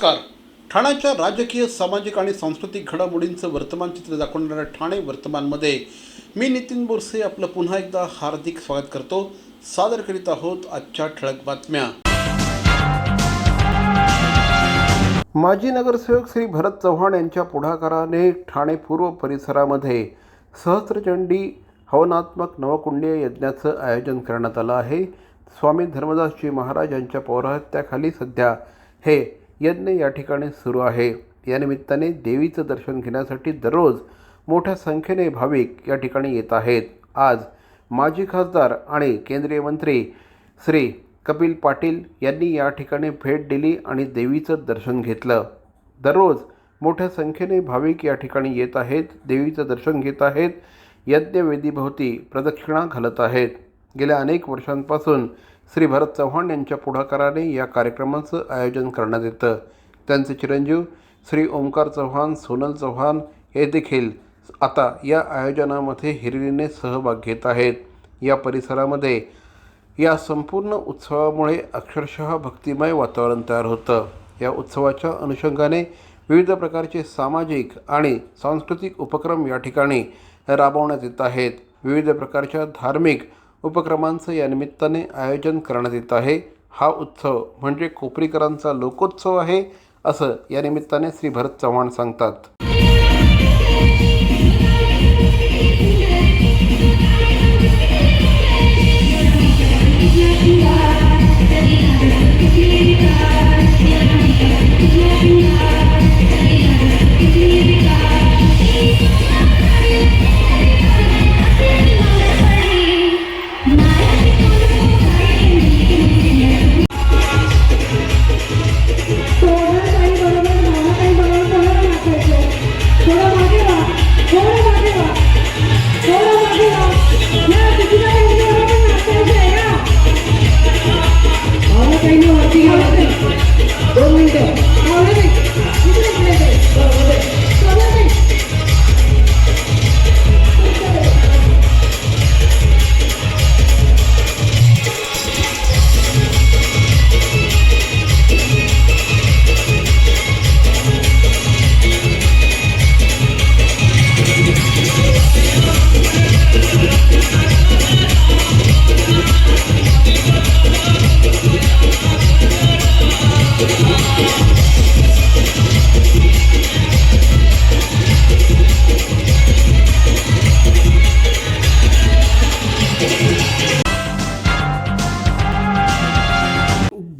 नमस्कार. ठाण्याच्या राजकीय, सामाजिक आणि सांस्कृतिक घडामोडींचं वर्तमानचित्र दाखवणाऱ्या ठाणे वर्तमानमध्ये मी नितीन बोरसे आपलं पुन्हा एकदा हार्दिक स्वागत करतो. सादर करीत आहोत आजच्या ठळक बातम्या. माजी नगरसेवक श्री भरत चव्हाण यांच्या पुढाकाराने ठाणे पूर्व परिसरामध्ये सहस्त्रचंडी हवनात्मक नवकुंडीय यज्ञाचं आयोजन करण्यात आलं आहे. स्वामी धर्मदासजी महाराज यांच्या पौरोहित्याखाली सध्या हे यज्ञ या ठिकाणी सुरू आहे. या निमित्ताने देवीचं दर्शन घेण्यासाठी दररोज मोठ्या संख्येने भाविक या ठिकाणी येत आहेत. आज माजी खासदार आणि केंद्रीय मंत्री श्री कपिल पाटील यांनी या ठिकाणी भेट दिली आणि देवीचं दर्शन घेतलं. दररोज मोठ्या संख्येने भाविक या ठिकाणी येत आहेत, देवीचं दर्शन घेत आहेत, यज्ञवेदीभोवती प्रदक्षिणा घालत आहेत. गेल्या अनेक वर्षांपासून श्री भरत चव्हाण यांच्या पुढाकाराने या कार्यक्रमाचं आयोजन करण्यात येतं. त्यांचे चिरंजीव श्री ओमकार चव्हाण, सोनल चव्हाण हे देखील आता या आयोजनामध्ये हिरिरीने सहभाग घेत आहेत. या परिसरामध्ये या संपूर्ण उत्सवामुळे अक्षरशः भक्तिमय वातावरण तयार होतं. या उत्सवाच्या अनुषंगाने विविध प्रकारचे सामाजिक आणि सांस्कृतिक उपक्रम या ठिकाणी राबवण्यात येत आहेत. विविध प्रकारच्या धार्मिक उपक्रमांचं या निमित्ताने आयोजन करण्यात येत आहे. हा उत्सव म्हणजे कोपरीकरांचा लोकोत्सव आहे, असं या निमित्ताने श्री भरत चव्हाण सांगतात.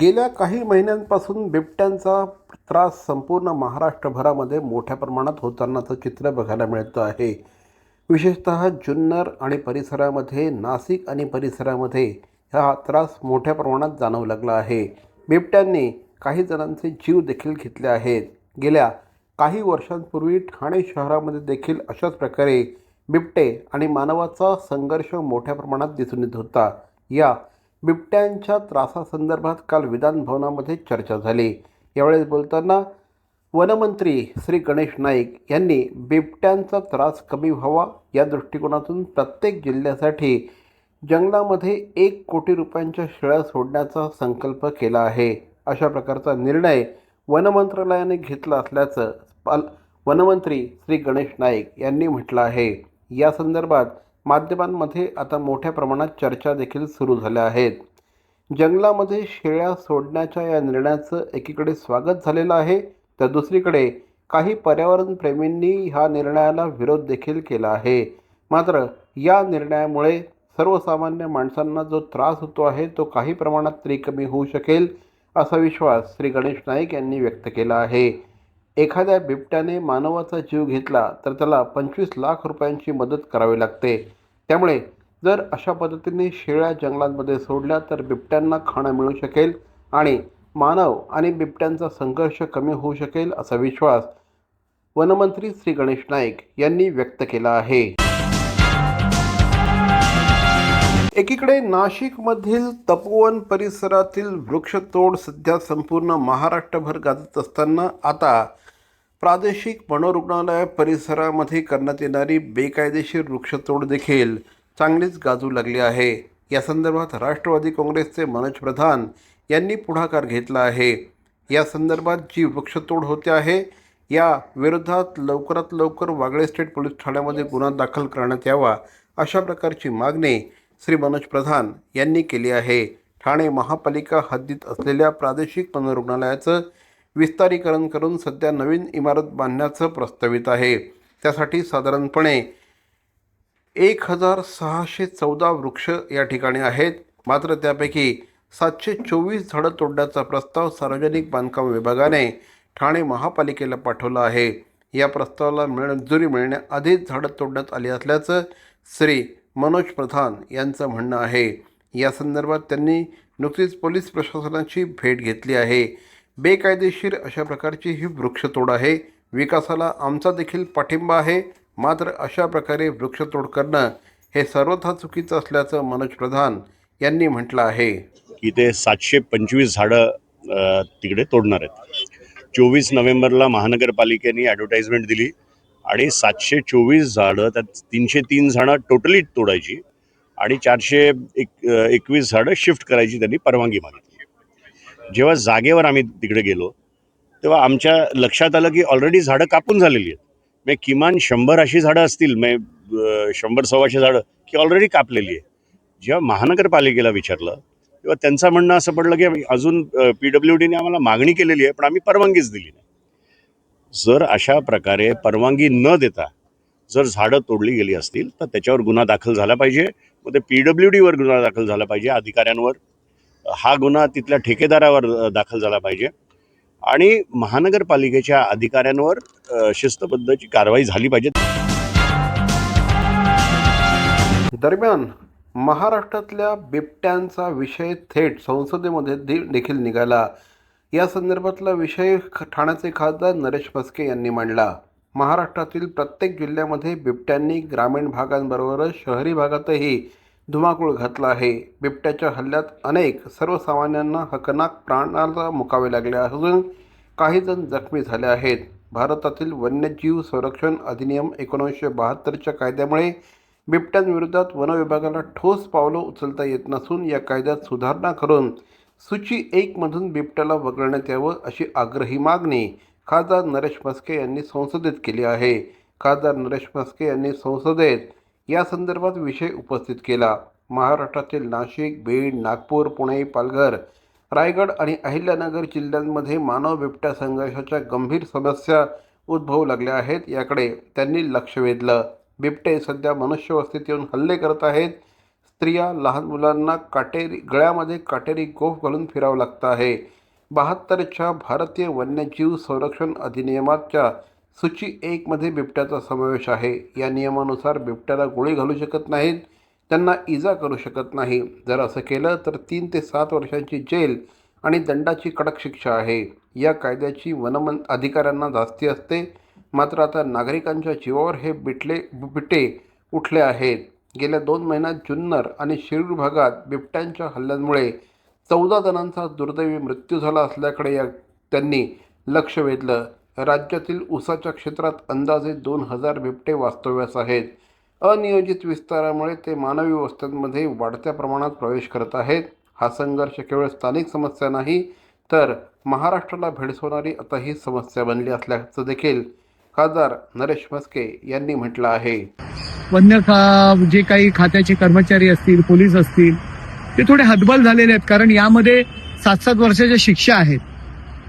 गेल्या काही महिन्यांपासून बिबट्यांचा त्रास संपूर्ण महाराष्ट्रभरामध्ये मोठ्या प्रमाणात होतानाचं चित्र बघायला मिळतं आहे. विशेषतः जुन्नर आणि परिसरामध्ये, नाशिक आणि परिसरामध्ये हा त्रास मोठ्या प्रमाणात जाणवू लागला आहे. बिबट्यांनी काही जणांचे जीव देखील घेतले आहेत. गेल्या काही वर्षांपूर्वी ठाणे शहरामध्ये देखील अशाच प्रकारे बिबटे आणि मानवाचा संघर्ष मोठ्या प्रमाणात दिसून येत होता. या बिबट्यांच्या त्रासासंदर्भात काल विधानभवनामध्ये चर्चा झाली. यावेळेस बोलताना वनमंत्री श्री गणेश नाईक यांनी बिबट्यांचा त्रास कमी व्हावा या दृष्टिकोनातून प्रत्येक जिल्ह्यासाठी जंगलामध्ये 1 कोटी रुपयांच्या शेळ्या सोडण्याचा संकल्प केला आहे. अशा प्रकारचा निर्णय वनमंत्रालयाने घेतला असल्याचं वनमंत्री श्री गणेश नाईक यांनी म्हटलं आहे. या संदर्भात माध्यमांमध्ये आता मोठ्या प्रमाणात चर्चा देखील सुरू झाल्या आहेत. जंगलामध्ये शेळ्या सोडण्याच्या या निर्णयाचं एकीकडे स्वागत झालेलं आहे, तर दुसरीकडे काही पर्यावरणप्रेमींनी ह्या निर्णयाला विरोध देखील केला आहे. मात्र या निर्णयामुळे सर्वसामान्य माणसांना जो त्रास होतो आहे तो काही प्रमाणात तरी कमी होऊ शकेल, असा विश्वास श्री गणेश नाईक यांनी व्यक्त केला आहे. एखाद्या बिबट्याने मानवाचा जीव घेतला तर त्याला 25 लाख रुपयांची मदत करावी लागते. त्यामुळे जर अशा पद्धतीने शेळ्या जंगलांमध्ये सोडल्या तर बिबट्यांना खाणं मिळू शकेल आणि मानव आणि बिबट्यांचा संघर्ष कमी होऊ शकेल, असा विश्वास वनमंत्री श्री गणेश नाईक यांनी व्यक्त केला आहे. एकीकडे नाशिकमधील तपोवन परिसरातील वृक्षतोड सध्या संपूर्ण महाराष्ट्रभर गाजत असताना आता प्रादेशिक मनोरुग्णालय परिसरामध्ये करण्यात येणारी बेकायदेशीर वृक्षतोड देखील चांगलीच गाजू लागली आहे. या संदर्भात राष्ट्रवादी काँग्रेसचे मनोज प्रधान यांनी पुढाकार घेतला आहे. या संदर्भात जी वृक्षतोड होते आहे या विरोधात लवकरात लवकर वागळे स्टेट पोलीस ठाण्यामध्ये गुन्हा दाखल करण्यात यावा अशा प्रकारची मागणी श्री मनोज प्रधान यांनी केली आहे. ठाणे महापालिका हद्दीत असलेल्या प्रादेशिक मनोरुग्णालयाचं विस्तारीकरण करून सध्या नवीन इमारत बांधण्याचं प्रस्तावित आहे. त्यासाठी साधारणपणे 1614 वृक्ष या ठिकाणी आहेत. मात्र त्यापैकी 724 झाडं तोडण्याचा प्रस्ताव सार्वजनिक बांधकाम विभागाने ठाणे महापालिकेला पाठवला आहे. या प्रस्तावाला मंजुरी मिळण्याआधीच झाडं तोडण्यात आली असल्याचं श्री मनोज प्रधान यांचं म्हणणं आहे. या संदर्भात त्यांनी नुकतीच पोलीस प्रशासनाची भेट घेतली आहे. बेकायदेशीर अशा प्रकारची ही वृक्षतोड आहे. विकासाला आमचा देखील पाठिंबा आहे, मात्र अशा प्रकारे वृक्षतोड करणं हे सर्वथा चुकीचं असल्याचं मनोज प्रधान यांनी म्हटलं आहे की ते 725 झाडं तिकडे तोडणार आहेत. 24 नोव्हेंबरला महानगरपालिकेने ॲडव्हर्टाइजमेंट दिली आणि 724 झाडं, त्यात 303 झाडं टोटली तोडायची आणि 421 झाडं शिफ्ट करायची त्यांनी परवानगी मागितली. जेव्हा जागेवर आम्ही तिकडे गेलो तेव्हा आमच्या लक्षात आलं की ऑलरेडी झाडं कापून झालेली आहेत. म्हणजे किमान 100 अशी झाडं असतील, 100-125 झाडं की ऑलरेडी कापलेली आहे. जेव्हा महानगरपालिकेला विचारलं तेव्हा त्यांचं म्हणणं असं पडलं की अजून PWDने आम्हाला मागणी केलेली आहे पण आम्ही परवानगीच दिली नाही. जर अशा प्रकारे परवानगी न देता जर झाडं तोडली गेली असतील तर त्याच्यावर गुन्हा दाखल झाला पाहिजे. मग ते PWDवर गुन्हा दाखल झाला पाहिजे, अधिकाऱ्यांवर. हा गुन्हा तिथल्या ठेकेदारावर दाखल झाला पाहिजे आणि महानगरपालिकेच्या अधिकाऱ्यांवर शिस्तबद्धची कारवाई झाली पाहिजे. दरम्यान महाराष्ट्रातल्या बिबट्यांचा विषय थेट संसदेमध्ये देखील निघाला. या संदर्भातला विषय ठाण्याचे खासदार नरेश म्हस्के यांनी मांडला. महाराष्ट्रातील प्रत्येक जिल्ह्यामध्ये बिबट्यांनी ग्रामीण भागांबरोबरच शहरी भागातही धुमाकूळ घातला आहे. बिबट्याच्या हल्ल्यात अनेक सर्वसामान्यांना हकनाक प्राणाला मुकावे लागले असून काही जण जखमी झाले आहेत. भारतातील वन्यजीव संरक्षण अधिनियम 1972च्या कायद्यामुळे बिबट्यांविरोधात वन विभागाला ठोस पावलं उचलता येत नसून या कायद्यात सुधारणा करून सूची 1 मधून बिबट्याला वगळण्यात यावं अशी आग्रही मागणी खासदार नरेश म्हस्के यांनी संसदेत केली आहे. खासदार नरेश म्हस्के यांनी संसदेत या संदर्भात विषय उपस्थित केला. महाराष्ट्रातील नाशिक, बीड, नागपूर, पुणे, पालघर, रायगड आणि अहिल्यानगर जिल्ह्यांमध्ये मानव बिबट्या संघर्षाच्या गंभीर समस्या उद्भवू लागल्या आहेत. याकडे त्यांनी लक्ष वेधलं. बिबटे सध्या मनुष्यवस्तीत येऊन हल्ले करत आहेत. स्त्रिया, लहान मुलांना गळ्यामध्ये काटेरी गोफ घालून फिरावं लागतं आहे. 72च्या भारतीय वन्यजीव संरक्षण अधिनियमाच्या सूची 1 मध्ये बिबट्याचा समावेश आहे. या नियमानुसार बिबट्याला गोळी घालू शकत नाहीत, त्यांना इजा करू शकत नाही. जर असं केलं तर 3 ते 7 वर्षांची जेल आणि दंडाची कडक शिक्षा आहे. या कायद्याची अधिकाऱ्यांना धास्ती असते. मात्र आता नागरिकांच्या जीवावर हे बिबटे उठले आहेत. गेल्या 2 महिन्यात जुन्नर आणि शिरूर भागात बिबट्यांच्या हल्ल्यांमुळे 14 जणांचा दुर्दैवी मृत्यू झाला असल्याकडे त्यांनी लक्ष वेधलं. राज्यातील ऊसाच्या क्षेत्रात अंदाजे 2000 बिबटे वास्तव्यास आहेत. अनियोजित विस्तारामुळे ते मानवी वस्त्यांमध्ये वाढत्या प्रमाणात प्रवेश करत आहेत. हा संघर्ष केवळ स्थानिक समस्या नाही तर महाराष्ट्राला भेडसावणारी आता ही समस्या बनली असल्याचं देखील खासदार नरेश म्हस्के यांनी म्हटलं आहे. जे काही खात्याचे कर्मचारी असतील, पोलीस असतील, ते थोडे हतबल झालेले आहेत. कारण यामध्ये 7-7 वर्षाच्या शिक्षा आहेत.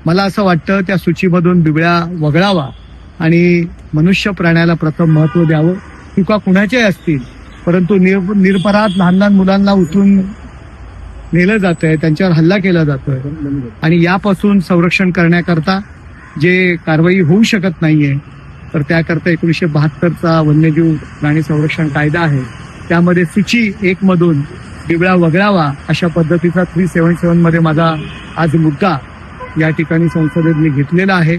मला असं वाटतं त्या सूचीमधून बिबळ्या वगळावा आणि मनुष्य प्राण्याला प्रथम महत्व द्यावं. चुका कुणाच्याही असतील, परंतु निरपराध लहान मुलांना उचलून नेलं जातंय, त्यांच्यावर हल्ला केला जातोय आणि यापासून संरक्षण करण्याकरता जे कारवाई होऊ शकत नाहीये तर त्याकरता 1972चा वन्यजीव प्राणी संरक्षण कायदा आहे, त्यामध्ये सूची 1 मधून बिबळा वगळावा अशा पद्धतीचा 377 मध्ये माझा आज मुद्दा या ठिकाणी संसदेत मी घेतलेला आहे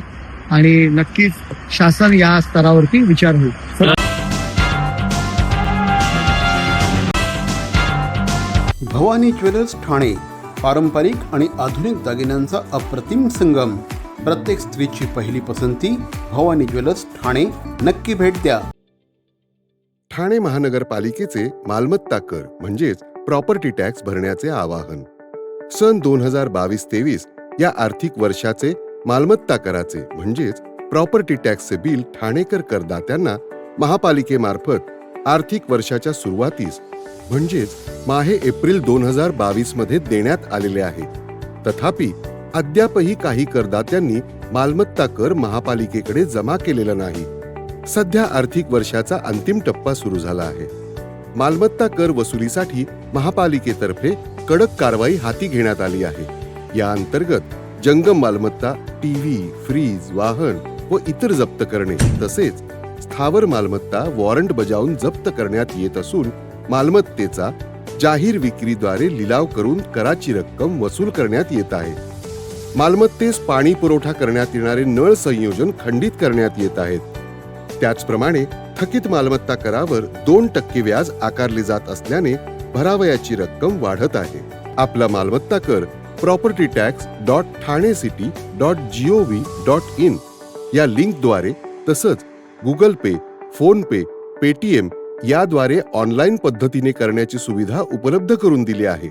आणि नक्कीच शासन या स्तरावरती विचार होईल. भवानी ज्वेलर्स ठाणे, पारंपरिक आणि आधुनिक दागिन्यांचा अप्रतिम संगम. प्रत्येक स्त्रीची पहिली पसंती भवानी ज्वेलर्स ठाणे. नक्की भेट द्या. ठाणे महानगरपालिकेचे मालमत्ता कर म्हणजेच प्रॉपर्टी टॅक्स भरण्याचे आवाहन. सन 2022-23 या आर्थिक वर्षाचे मालमत्ता कराचे म्हणजेच प्रॉपर्टी टॅक्सचे बिल ठाणेकर करदात्यांना महापालिकेमार्फत आर्थिक वर्षाच्या सुरुवातीस म्हणजेच माहे एप्रिल 2022 मध्ये देण्यात आलेले आहे. तथापि अद्यापही काही करदात्यांनी मालमत्ता कर महापालिकेकडे जमा केलेला नाही. सध्या आर्थिक वर्षाचा अंतिम टप्पा सुरू झाला आहे. मालमत्ता कर वसुलीसाठी महापालिकेतर्फे कडक कारवाई हाती घेण्यात आली आहे. या अंतर्गत जंगम मालमत्ता, टीव्ही, फ्रीज, वाहन व इतर जप्त करणे तसेच स्थावर मालमत्ता वॉरंट बजावून जप्त करण्यात येत असून मालमत्तेचा जाहीर विक्रीद्वारे लिलाव करून कराची रक्कम वसूल करण्यात येत आहे. मालमत्तेस पाणी पुरवठा करण्यात येणारे नळ संयोजन खंडित करण्यात येत आहेत. त्याचप्रमाणे थकीत मालमत्ता करावर 2% व्याज आकारले जात असल्याने भरावयाची रक्कम वाढत आहे. आपला मालमत्ता कर propertytax.thanecity.gov.in या लिंकद्वारे तसंच गुगल पे, फोन पे, पेटीएम याद्वारे ऑनलाईन पद्धतीने करण्याची सुविधा उपलब्ध करून दिली आहे.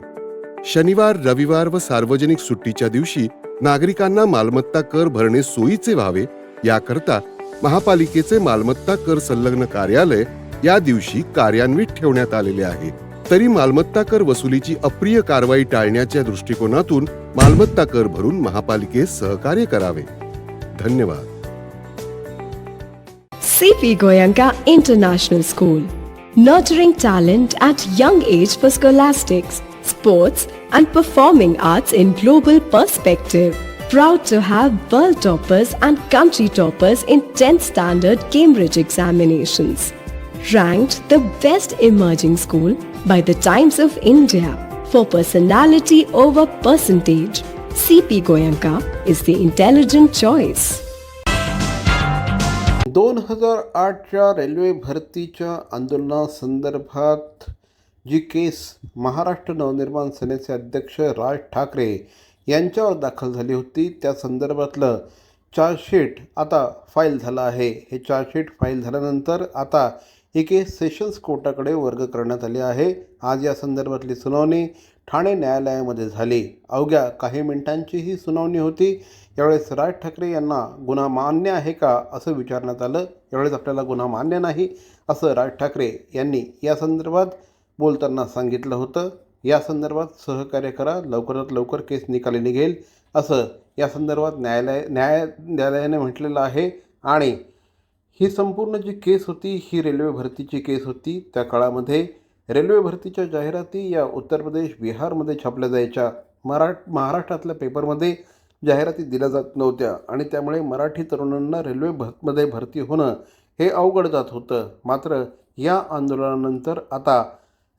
शनिवार, रविवार व सार्वजनिक सुट्टीच्या दिवशी नागरिकांना मालमत्ता कर भरणे सोयीचे व्हावे याकरता महापालिकेचे मालमत्ता कर संलग्न कार्यालय या दिवशी कार्यान्वित ठेवण्यात आलेले आहे. तरी मालमत्ता कर वसुलीची अप्रिय कारवाई टाळण्याच्या दृष्टिकोनातून मालमत्ता कर भरून महापालिकेस सहकार्य करावे. धन्यवाद. CP Goenka International School, nurturing talent at young age for scholastics, sports and performing arts in global perspective. Proud to have world toppers and country toppers in 10th standard Cambridge examinations. Ranked the best emerging school by the Times of India for personality over percentage. CP Goenka is the intelligent choice. 2008च्या railway भरतीच्या आंदोलनासंदर्भात जी केस महाराष्ट्र नवनिर्माण सेनेचे अध्यक्ष राज ठाकरे यांच्यावर दाखल झाली होती त्या संदर्भातलं चार्जशीट आता फाईल झालं आहे. हे चार्जशीट फाईल झाल्यानंतर आता ही केस सेशन्स कोर्टाकडे वर्ग करण्यात आली आहे. आज या संदर्भातली सुनावणी ठाणे न्यायालयामध्ये झाली. अवघ्या काही मिनिटांची ही सुनावणी होती. यावेळेस राज ठाकरे यांना गुन्हा मान्य आहे का असं विचारण्यात आलं. यावेळेस आपल्याला गुन्हा मान्य नाही असं राज ठाकरे यांनी या संदर्भात बोलताना सांगितलं होतं. या संदर्भात सहकार्य करा, लवकरात लवकर केस निकाली निघेल असं या संदर्भात न्यायालयाने म्हटलेलं आहे. आणि ही संपूर्ण जी केस होती ही रेल्वे भरतीची केस होती. त्या काळामध्ये रेल्वे भरतीच्या जाहिराती या उत्तर प्रदेश, बिहारमध्ये छापल्या जायच्या. महाराष्ट्रातल्या पेपरमध्ये जाहिराती दिल्या जात नव्हत्या आणि त्यामुळे मराठी तरुणांना रेल्वेमध्ये भरती होणं हे अवघड जात होतं. मात्र या आंदोलनानंतर आता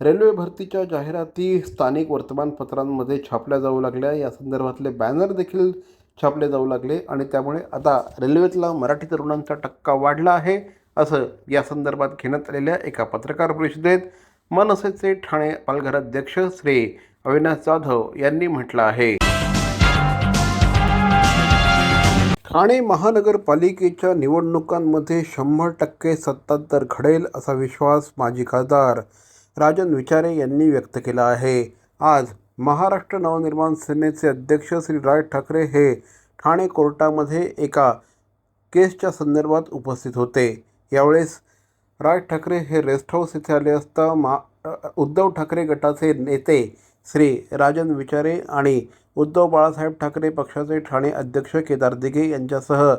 रेल्वे भरतीच्या जाहिराती स्थानिक वर्तमानपत्रांमध्ये छापल्या जाऊ लागल्या. या संदर्भातले बॅनर देखील छापले जाऊ लागले आणि त्यामुळे आता रेल्वेतला मराठी तरुणांचा टक्का वाढला आहे असं या संदर्भात घेण्यात आलेल्या एका पत्रकार परिषदेत मनसेचे ठाणे पालघर अध्यक्ष श्री अविनाश जाधव यांनी म्हटलं आहे. ठाणे महानगरपालिकेच्या निवडणुकांमध्ये 100% सत्ता तर घडेल असा विश्वास माजी खासदार राजन विचारे यांनी व्यक्त केला आहे. आज महाराष्ट्र नवनिर्माण सेनेचे अध्यक्ष श्री राज ठाकरे हे ठाणे कोर्टामध्ये एका केसच्या संदर्भात उपस्थित होते. यावेळेस राज ठाकरे हे रेस्ट हाऊस येथे आले असता उद्धव ठाकरे गटाचे नेते श्री राजन विचारे आणि उद्धव बाळासाहेब ठाकरे पक्षाचे ठाणे अध्यक्ष केदार दिघे यांच्यासह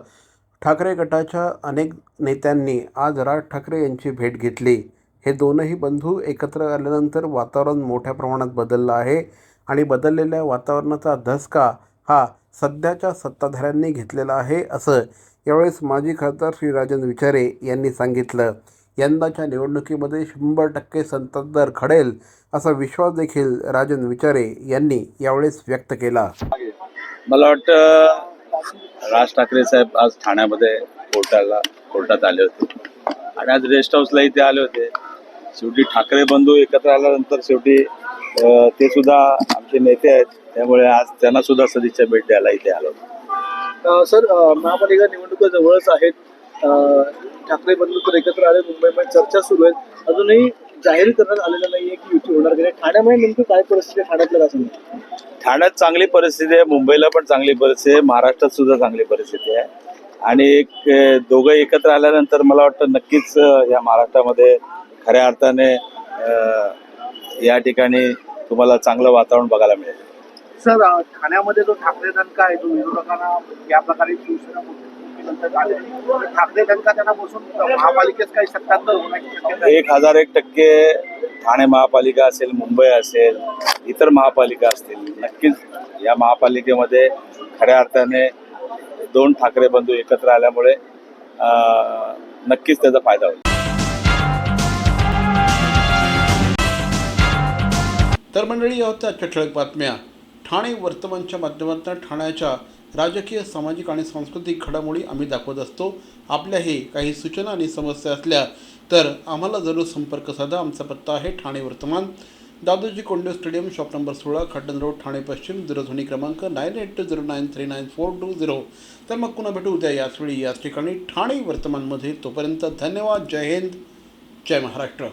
ठाकरे गटाच्या अनेक नेत्यांनी आज राज ठाकरे यांची भेट घेतली. हे दोनही बंधू एकत्र आल्यानंतर वातावरण मोठ्या प्रमाणात बदललं आहे आणि बदललेल्या वातावरणाचा धसका हा सध्याच्या सत्ताधाऱ्यांनी घेतलेला आहे असं यावेळेस माजी खासदार श्री राजन विचारे यांनी सांगितलं. यंदाच्या निवडणुकीमध्ये 100% सत्ता तर घडेल असा विश्वास देखील राजन विचारे यांनी यावेळेस व्यक्त केला. मला वाटतं राज ठाकरे साहेब आज ठाण्यामध्ये कोर्टात आले होते आणि आज रेस्ट हाऊसलाही ते आले होते. शेवटी ठाकरे बंधू एकत्र आल्यानंतर शेवटी ते सुद्धा आमचे नेते आहेत, त्यामुळे आज त्यांना सुद्धा सदिच्छा भेट द्यायला इथे आलो. सर, महापालिका निवडणुका जवळच आहेत. ठाकरे बंधू तर एकत्र आले, मुंबईमध्ये चर्चा सुरू आहे. अजूनही जाहीर करण्यात आलेलं नाहीये की युती होणार की नाही. ठाण्यामध्ये नेमकं काय परिस्थिती ठाण्यातल्या असं ठाण्यात चांगली परिस्थिती आहे, मुंबईला पण चांगली परिस्थिती आहे, महाराष्ट्रात सुद्धा चांगली परिस्थिती आहे. आणि दोघं एकत्र आल्यानंतर मला वाटतं नक्कीच या महाराष्ट्रामध्ये खऱ्या अर्थाने या ठिकाणी तुम्हाला चांगलं वातावरण बघायला मिळेल. सर ठाण्यामध्ये जो ठाकरे दणका आहे तो विरोधकांना या प्रकारे शिवसेना मुख्यमंत्री आले तर ठाकरे दणका त्यांना बसून महापालिकेत काही सत्तांतर होण्याची शक्यता आहे. 1001% ठाणे महापालिका असेल, मुंबई असेल, इतर महापालिका असतील, नक्कीच या महापालिकेमध्ये खऱ्या अर्थाने 2 ठाकरे बंधू एकत्र आल्यामुळे नक्कीच त्याचा फायदा होईल. तर मंडळी, या होत्या आजच्या ठळक बातम्या. ठाणे वर्तमानच्या माध्यमातून ठाण्याच्या राजकीय, सामाजिक आणि सांस्कृतिक घडामोडी आम्ही दाखवत असतो. आपल्याही काही सूचना आणि समस्या असल्या तर आम्हाला जरूर संपर्क साधा. आमचा पत्ता आहे ठाणे वर्तमान, Dadoji Konde stadium, shop number 16, Khaddan road, Thane पश्चिम. दूरध्वनी क्रमांक 9820939420. तर मग पुन्हा भेटू उद्या याच वेळी याच ठिकाणी ठाणे वर्तमानमध्ये. तोपर्यंत धन्यवाद. जय हिंद, जय महाराष्ट्र.